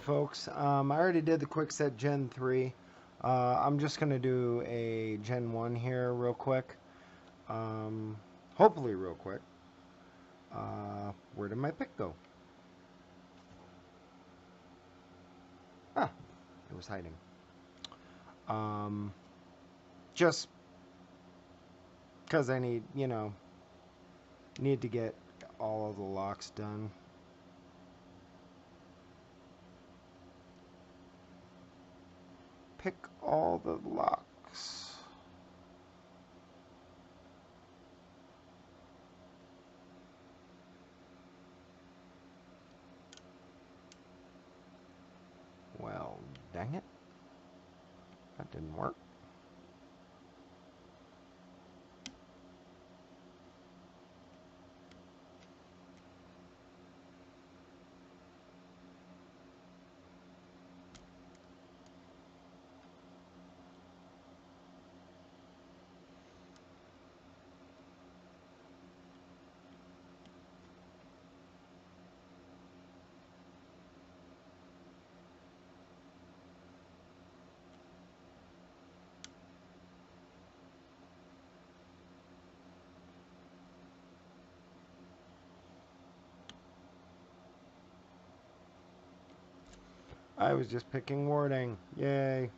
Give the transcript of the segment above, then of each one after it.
folks. I already did the Kwikset Gen 3. I'm just going to do a Gen 1 here real quick. Hopefully real quick. Where did my pick go? Ah, it was hiding. Just because I need, need to get all of the locks done. Pick all the locks. Well, dang it. That didn't work. I was just picking wording. Yay.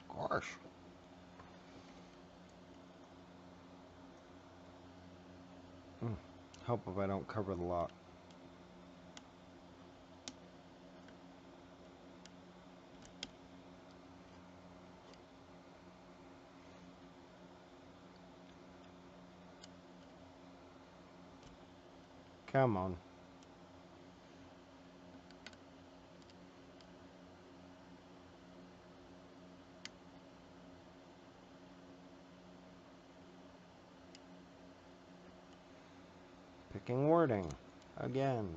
Gosh. Help if I don't cover the lock. Come on. Picking wording. Again.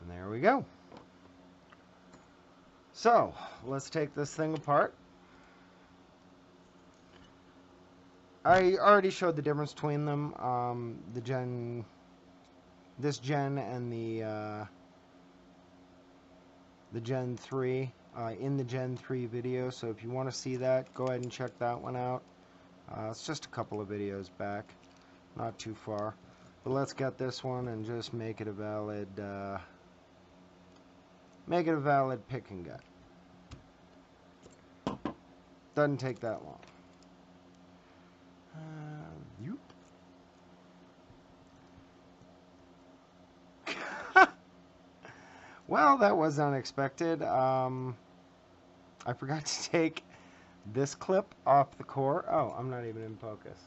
There we go. So, let's take this thing apart. I already showed the difference between them. This gen and the Gen 3 in the Gen 3 video. So if you want to see that, go ahead and check that one out. It's just a couple of videos back, not too far. But let's get this one and just make it a valid pick and get. Doesn't take that long. Well, that was unexpected. I forgot to take this clip off the core. Oh, I'm not even in focus.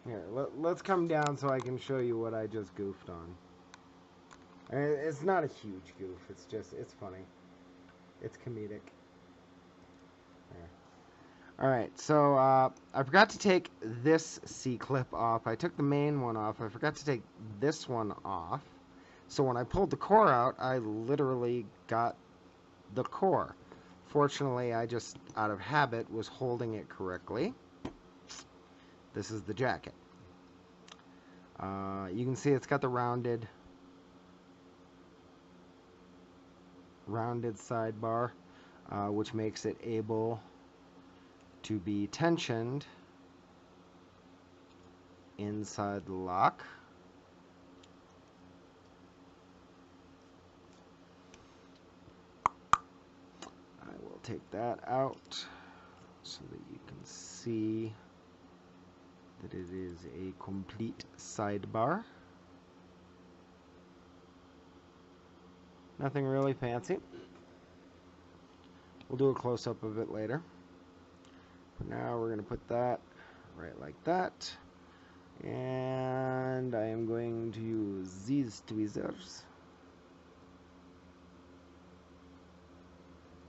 Here, let's come down so I can show you what I just goofed on. It's not a huge goof. It's funny. It's comedic. There. Alright, so I forgot to take this C-clip off. I took the main one off. I forgot to take this one off. So when I pulled the core out, I literally got the core. Fortunately, I just, out of habit, was holding it correctly. This is the jacket. You can see it's got the rounded sidebar, which makes it able to be tensioned inside the lock. take that out so that you can see that it is a complete sidebar. Nothing really fancy. We'll do a close-up of it later. For now, we're going to put that right like that. And I am going to use these tweezers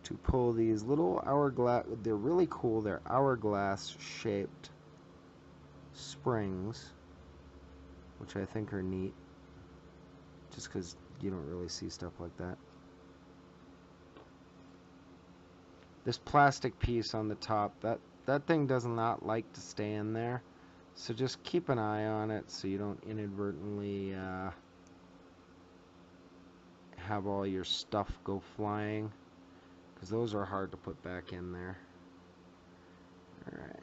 to pull these little hourglass, they're really cool, they're hourglass shaped springs, which I think are neat, just because you don't really see stuff like that. This plastic piece on the top, that thing does not like to stay in there, so just keep an eye on it so you don't inadvertently have all your stuff go flying, because those are hard to put back in there. Alright,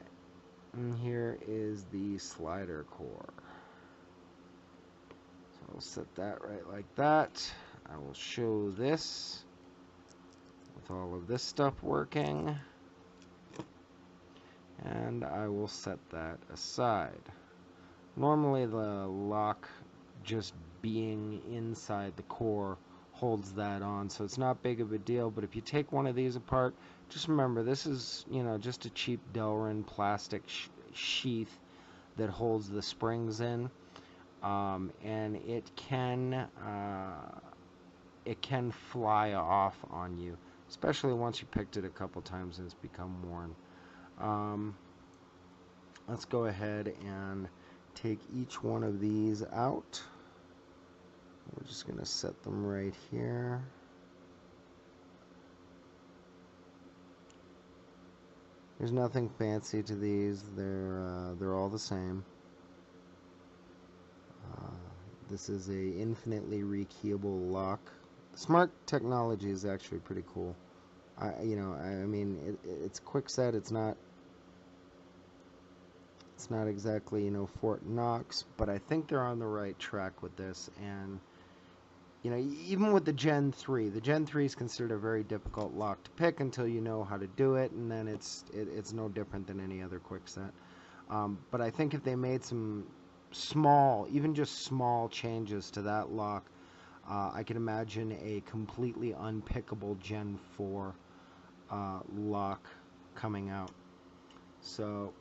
and here is the slider core. So I'll set that right like that. I will show this with all of this stuff working, and I will set that aside. Normally the lock just being inside the core holds that on, so it's not big of a deal, but if you take one of these apart, just remember this is, you know, just a cheap Delrin plastic sheath that holds the springs in, and it can fly off on you, especially once you picked it a couple times and it's become worn. Let's go ahead and take each one of these out. We're just going to set them right here. There's nothing fancy to these. They're all the same. This is a infinitely rekeyable lock. Smart technology is actually pretty cool. I mean, it's Kwikset. It's not exactly, you know, Fort Knox, but I think they're on the right track with this. And you know, even with the Gen 3, the Gen 3 is considered a very difficult lock to pick until you know how to do it, and then it's no different than any other Kwikset. But I think if they made some small, even just small changes to that lock, I can imagine a completely unpickable Gen 4 lock coming out. So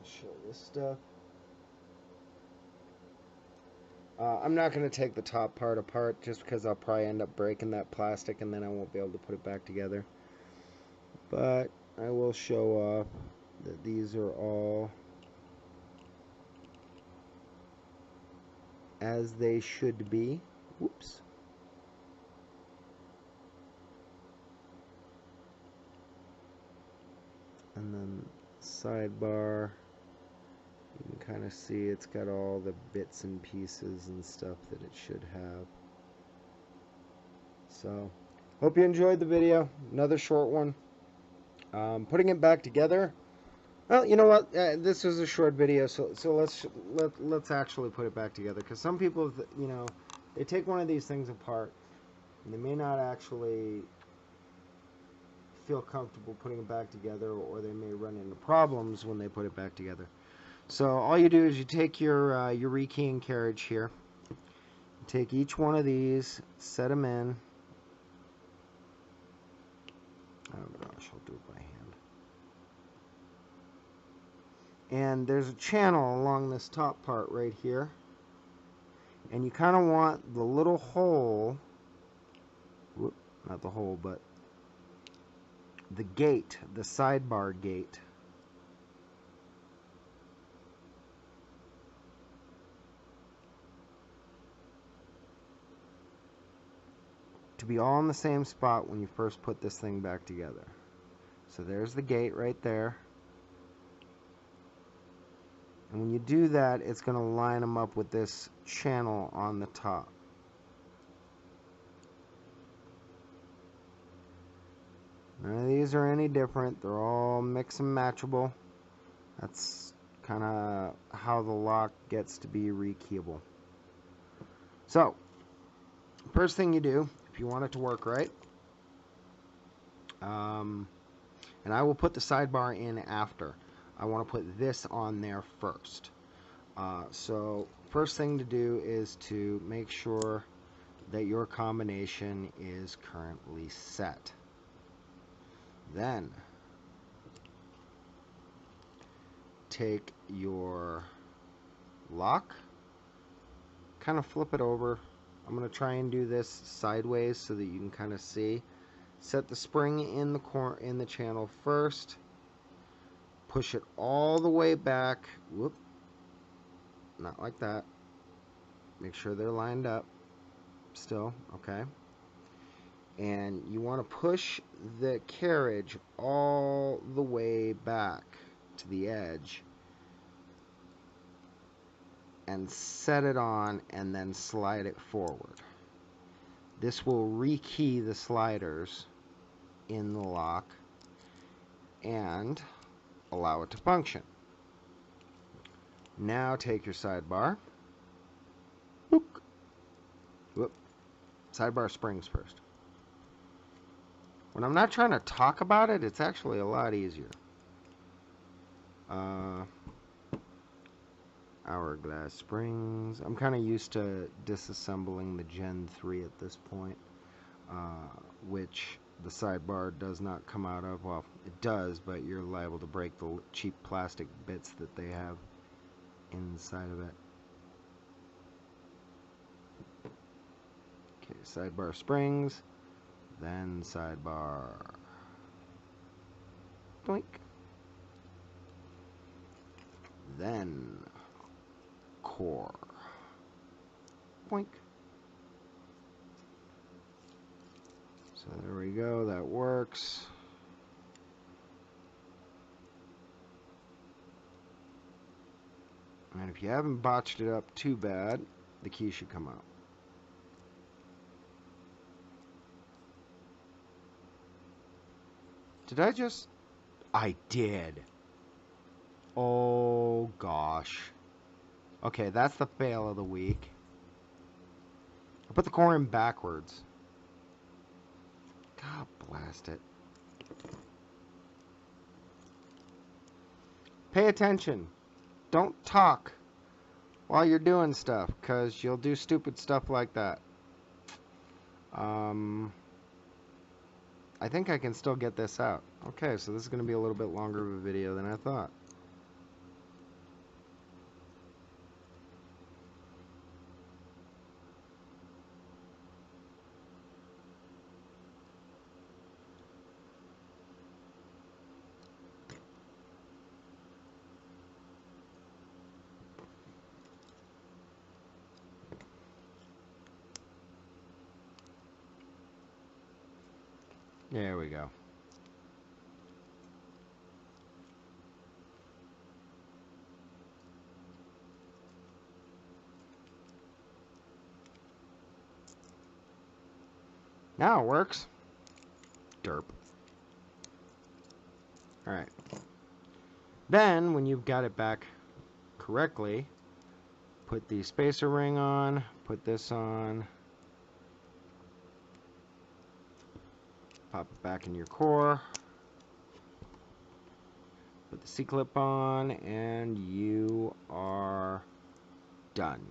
show this stuff. I'm not going to take the top part apart just because I'll probably end up breaking that plastic and then I won't be able to put it back together. But I will show off that these are all as they should be. Whoops. And then sidebar, you can kind of see it's got all the bits and pieces and stuff that it should have. So, hope you enjoyed the video. Another short one. Putting it back together. Well, you know what? This was a short video, so let's actually put it back together. Because some people, you know, they take one of these things apart, and they may not actually feel comfortable putting it back together, or they may run into problems when they put it back together. So all you do is you take your rekeying carriage here, you take each one of these, set them in. Oh gosh, I'll do it by hand. And there's a channel along this top part right here, and you kind of want the little hole, whoop, not the hole, but the gate, the sidebar gate, to be all in the same spot when you first put this thing back together. So there's the gate right there. And when you do that, it's going to line them up with this channel on the top. None of these are any different. They're all mix and matchable. That's kind of how the lock gets to be rekeyable. So, first thing you do, if you want it to work right, and I will put the sidebar in after. I want to put this on there first. So, first thing to do is to make sure that your combination is currently set. Then, take your lock, kind of flip it over. I'm going to try and do this sideways so that you can kind of see. Set the spring in the channel first. Push it all the way back. Whoop. Not like that. Make sure they're lined up still. Okay. And you want to push the carriage all the way back to the edge and set it on and then slide it forward. This will rekey the sliders in the lock and allow it to function. Now take your sidebar. Whoop. Whoop. Sidebar springs first. When I'm not trying to talk about it, it's actually a lot easier. Hourglass springs. I'm kind of used to disassembling the Gen 3 at this point, which the sidebar does not come out of. Well, it does, but you're liable to break the cheap plastic bits that they have inside of it. Okay, sidebar springs, then sidebar. Doink. Then core. Boink. So there we go, that works. And if you haven't botched it up too bad, the key should come out. Did I just... I did. Oh gosh. Okay, that's the fail of the week. I put the core in backwards. God blast it. Pay attention. Don't talk while you're doing stuff, because you'll do stupid stuff like that. I think I can still get this out. Okay, so this is going to be a little bit longer of a video than I thought. There we go. Now it works. Derp. Alright. Then, when you've got it back correctly, put the spacer ring on, put this on, pop it back in your core, put the C-clip on, and you are done.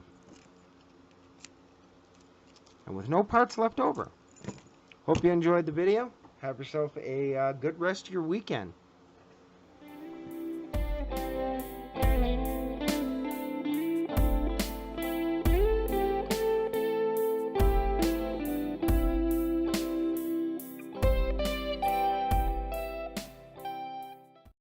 And with no parts left over. Hope you enjoyed the video. Have yourself a good rest of your weekend.